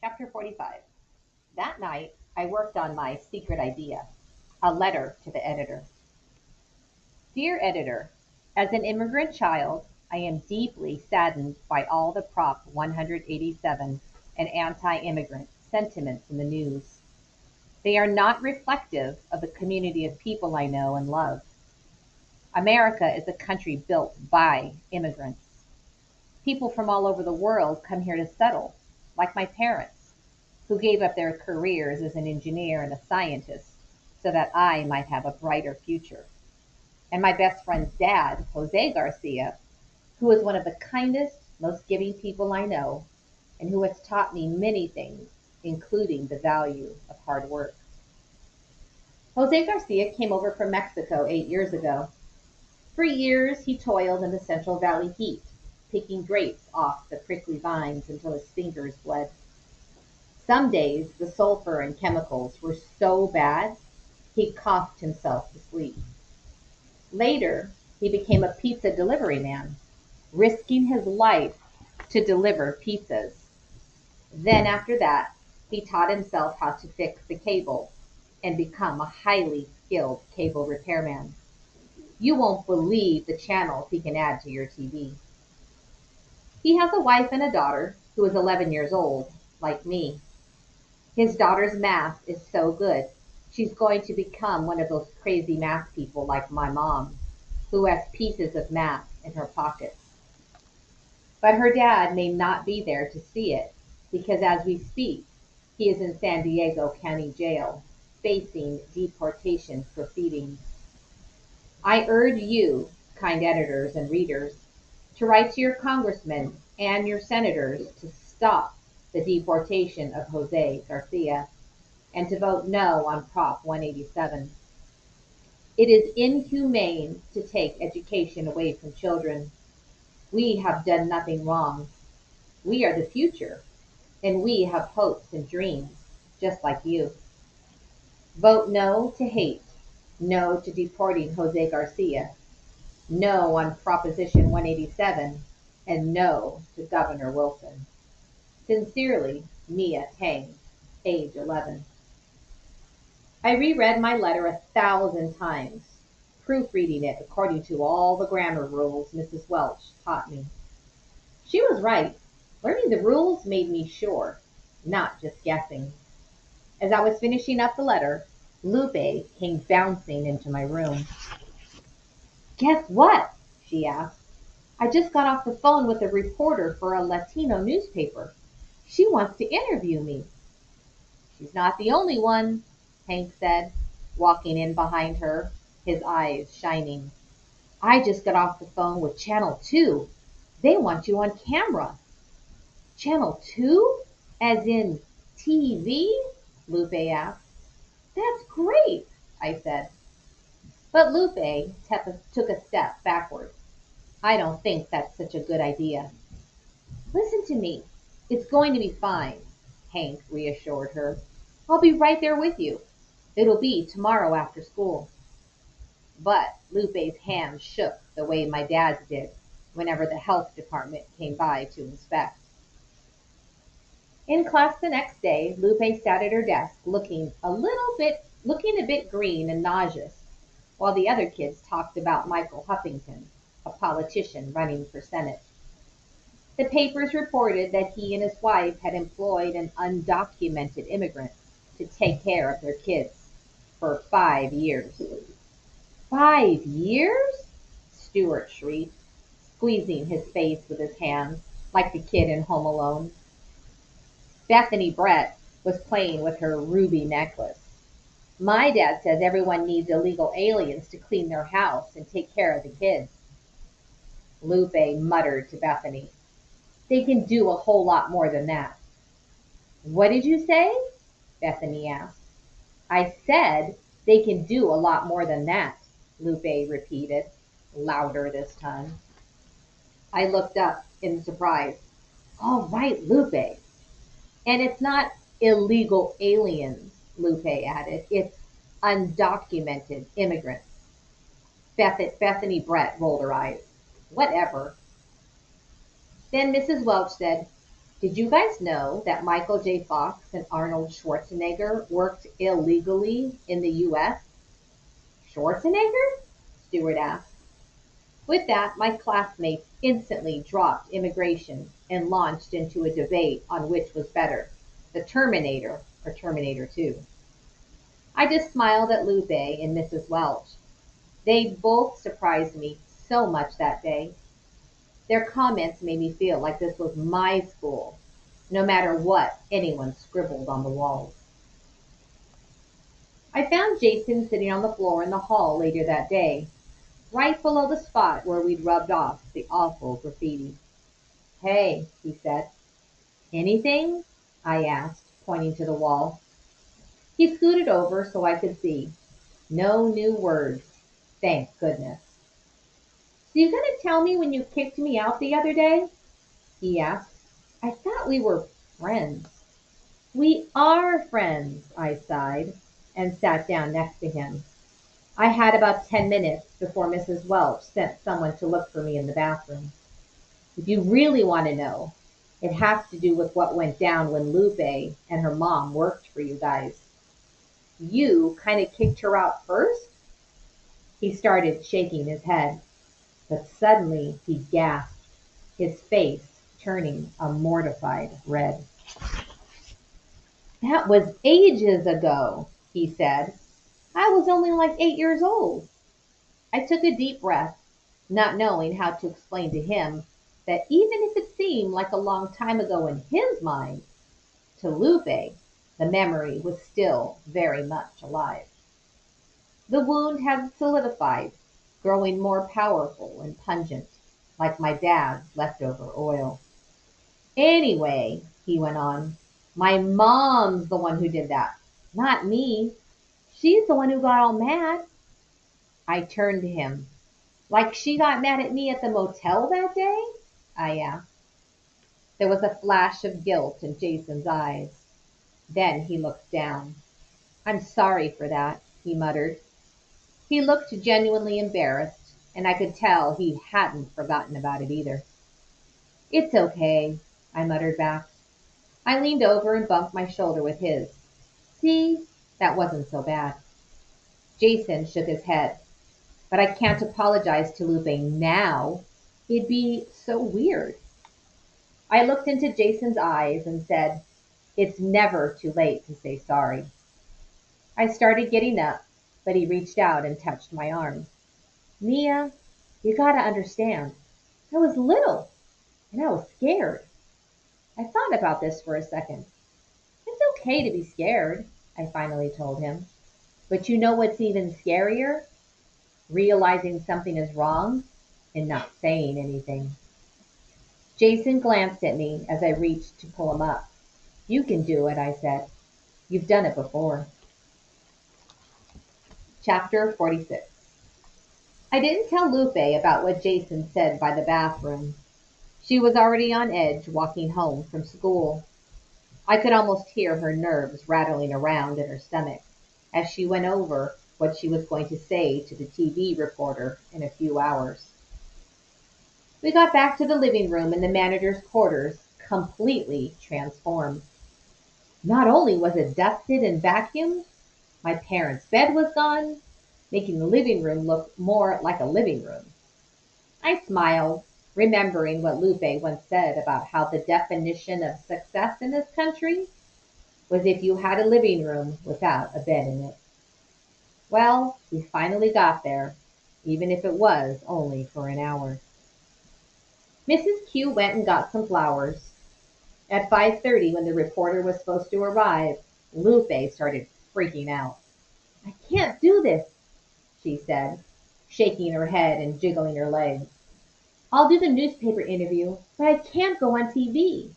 Chapter 45. That night, I worked on my secret idea, a letter to the editor. Dear editor, as an immigrant child, I am deeply saddened by all the Prop 187 and anti-immigrant sentiments in the news. They are not reflective of the community of people I know and love. America is a country built by immigrants. People from all over the world come here to settle, like my parents, who gave up their careers as an engineer and a scientist so that I might have a brighter future. And my best friend's dad, Jose Garcia, who is one of the kindest, most giving people I know, and who has taught me many things, including the value of hard work. Jose Garcia came over from Mexico 8 years ago. For years, he toiled in the Central Valley heat, picking grapes off the prickly vines until his fingers bled. Some days, the sulfur and chemicals were so bad, he coughed himself to sleep. Later, he became a pizza delivery man, risking his life to deliver pizzas. Then, after that, he taught himself how to fix the cable and become a highly skilled cable repairman. You won't believe the channels he can add to your TV. He has a wife and a daughter who is 11 years old, like me. His daughter's math is so good, she's going to become one of those crazy math people like my mom, who has pieces of math in her pockets. But her dad may not be there to see it, because as we speak, he is in San Diego County Jail, facing deportation proceedings. I urge you, kind editors and readers, to write to your congressmen and your senators to stop the deportation of Jose Garcia and to vote no on Prop 187. It is inhumane to take education away from children. We have done nothing wrong. We are the future, and we have hopes and dreams, just like you. Vote no to hate, no to deporting Jose Garcia, no on Proposition 187, and no to Governor Wilson. Sincerely, Mia Tang, age 11. I reread my letter 1,000 times, proofreading it according to all the grammar rules Mrs. Welch taught me. She was right. Learning the rules made me sure, not just guessing. As I was finishing up the letter, Lupe came bouncing into my room. Guess what? She asked. I just got off the phone with a reporter for a Latino newspaper. She wants to interview me. She's not the only one, Hank said, walking in behind her, his eyes shining. I just got off the phone with Channel 2. They want you on camera. Channel 2? As in TV? Lupe asked. That's great, I said. But Lupe took a step backward. I don't think that's such a good idea. Listen to me. It's going to be fine, Hank reassured her. I'll be right there with you. It'll be tomorrow after school. But Lupe's hands shook the way my dad's did whenever the health department came by to inspect. In class the next day, Lupe sat at her desk looking a bit green and nauseous, while the other kids talked about Michael Huffington, a politician running for Senate. The papers reported that he and his wife had employed an undocumented immigrant to take care of their kids for 5 years. 5 years? Stuart shrieked, squeezing his face with his hands like the kid in Home Alone. Bethany Brett was playing with her ruby necklace. My dad says everyone needs illegal aliens to clean their house and take care of the kids. Lupe muttered to Bethany. They can do a whole lot more than that. What did you say? Bethany asked. I said they can do a lot more than that, Lupe repeated, louder this time. I looked up in surprise. All right, Lupe. And it's not illegal aliens, Lupe added. It's undocumented immigrants. Bethany Brett rolled her eyes. Whatever. Then Mrs. Welch said, Did you guys know that Michael J. Fox and Arnold Schwarzenegger worked illegally in the US? Schwarzenegger? Stewart asked. With that, my classmates instantly dropped immigration and launched into a debate on which was better, the Terminator or Terminator 2. I just smiled at Lupe and Mrs. Welch. They both surprised me so much that day. Their comments made me feel like this was my school, no matter what anyone scribbled on the walls. I found Jason sitting on the floor in the hall later that day, right below the spot where we'd rubbed off the awful graffiti. Hey, he said. Anything? I asked, pointing to the wall. He scooted over so I could see. No new words. Thank goodness. So you gonna tell me when you kicked me out the other day? He asked. I thought we were friends. We are friends, I sighed, and sat down next to him. I had about 10 minutes before Mrs. Welch sent someone to look for me in the bathroom. If you really want to know, it has to do with what went down when Lupe and her mom worked for you guys. You kind of kicked her out first? He started shaking his head, but suddenly he gasped, his face turning a mortified red. That was ages ago, he said. I was only like 8 years old. I took a deep breath, not knowing how to explain to him that even if it seemed like a long time ago in his mind, to Lupe, the memory was still very much alive. The wound had solidified, growing more powerful and pungent, like my dad's leftover oil. Anyway, he went on, my mom's the one who did that, not me. She's the one who got all mad. I turned to him. Like she got mad at me at the motel that day? I asked. There was a flash of guilt in Jason's eyes. Then he looked down. I'm sorry for that, he muttered. He looked genuinely embarrassed, and I could tell he hadn't forgotten about it either. It's okay, I muttered back. I leaned over and bumped my shoulder with his. See, that wasn't so bad. Jason shook his head. But I can't apologize to Lupe now. It'd be so weird. I looked into Jason's eyes and said, it's never too late to say sorry. I started getting up, but he reached out and touched my arm. Mia, you gotta understand. I was little, and I was scared. I thought about this for a second. It's okay to be scared, I finally told him. But you know what's even scarier? Realizing something is wrong and not saying anything. Jason glanced at me as I reached to pull him up. You can do it, I said. You've done it before. Chapter 46. I didn't tell Lupe about what Jason said by the bathroom. She was already on edge walking home from school. I could almost hear her nerves rattling around in her stomach as she went over what she was going to say to the TV reporter in a few hours. We got back to the living room and the manager's quarters completely transformed. Not only was it dusted and vacuumed, my parents' bed was gone, making the living room look more like a living room. I smiled, remembering what Lupe once said about how the definition of success in this country was if you had a living room without a bed in it. Well, we finally got there, even if it was only for an hour. Mrs. Q went and got some flowers. At 5:30, when the reporter was supposed to arrive, Lupe started freaking out. I can't do this, she said, shaking her head and jiggling her legs. I'll do the newspaper interview, but I can't go on TV.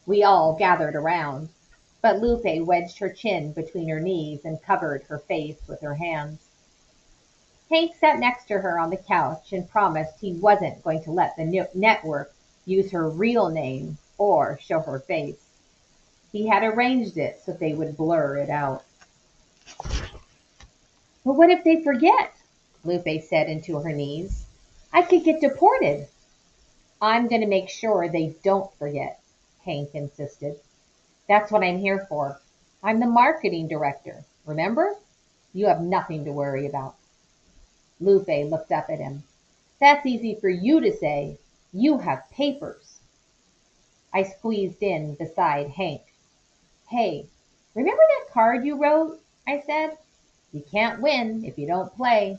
We all gathered around, but Lupe wedged her chin between her knees and covered her face with her hands. Hank sat next to her on the couch and promised he wasn't going to let the network use her real name or show her face. He had arranged it so they would blur it out. But what if they forget? Lupe said into her knees. I could get deported. I'm going to make sure they don't forget. Hank insisted. That's what I'm here for. I'm the marketing director, remember? You have nothing to worry about. Lupe looked up at him. That's easy for you to say. You have papers. I squeezed in beside Hank. Hey, remember that card you wrote? I said. You can't win if you don't play.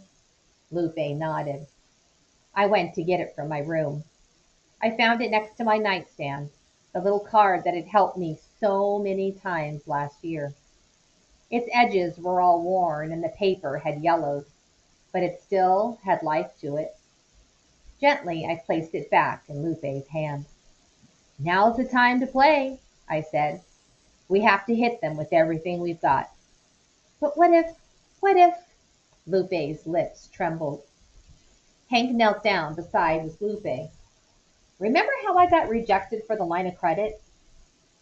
Lupe nodded. I went to get it from my room. I found it next to my nightstand, the little card that had helped me so many times last year. Its edges were all worn and the paper had yellowed, but it still had life to it. Gently, I placed it back in Lupe's hand. Now's the time to play, I said. We have to hit them with everything we've got. But what if, Lupe's lips trembled. Hank knelt down beside Lupe. Remember how I got rejected for the line of credit?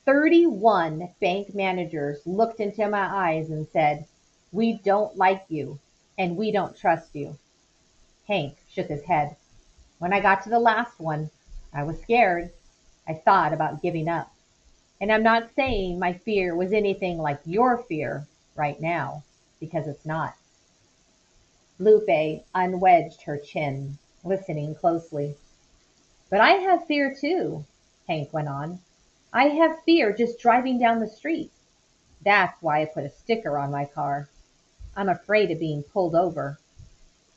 31 bank managers looked into my eyes and said, We don't like you, and we don't trust you. Hank shook his head. When I got to the last one, I was scared. I thought about giving up. And I'm not saying my fear was anything like your fear right now, because it's not. Lupe unwedged her chin, listening closely. But I have fear too, Hank went on. I have fear just driving down the street. That's why I put a sticker on my car. I'm afraid of being pulled over.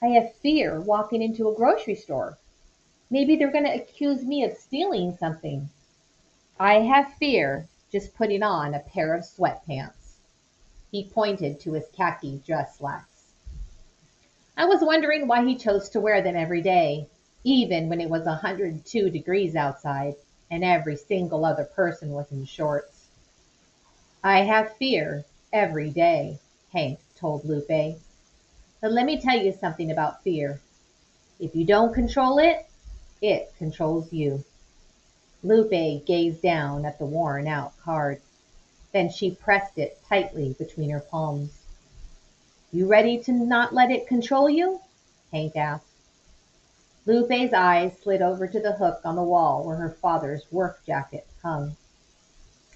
I have fear walking into a grocery store. Maybe they're going to accuse me of stealing something. I have fear just putting on a pair of sweatpants. He pointed to his khaki dress slacks. I was wondering why he chose to wear them every day, even when it was 102 degrees outside and every single other person was in shorts. I have fear every day, Hank told Lupe. But let me tell you something about fear. If you don't control it, it controls you. Lupe gazed down at the worn out card. Then she pressed it tightly between her palms. You ready to not let it control you? Hank asked. Lupe's eyes slid over to the hook on the wall where her father's work jacket hung.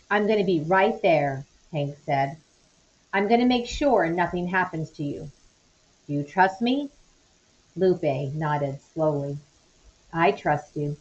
I'm going to be right there, Hank said. I'm going to make sure nothing happens to you. Do you trust me? Lupe nodded slowly. I trust you.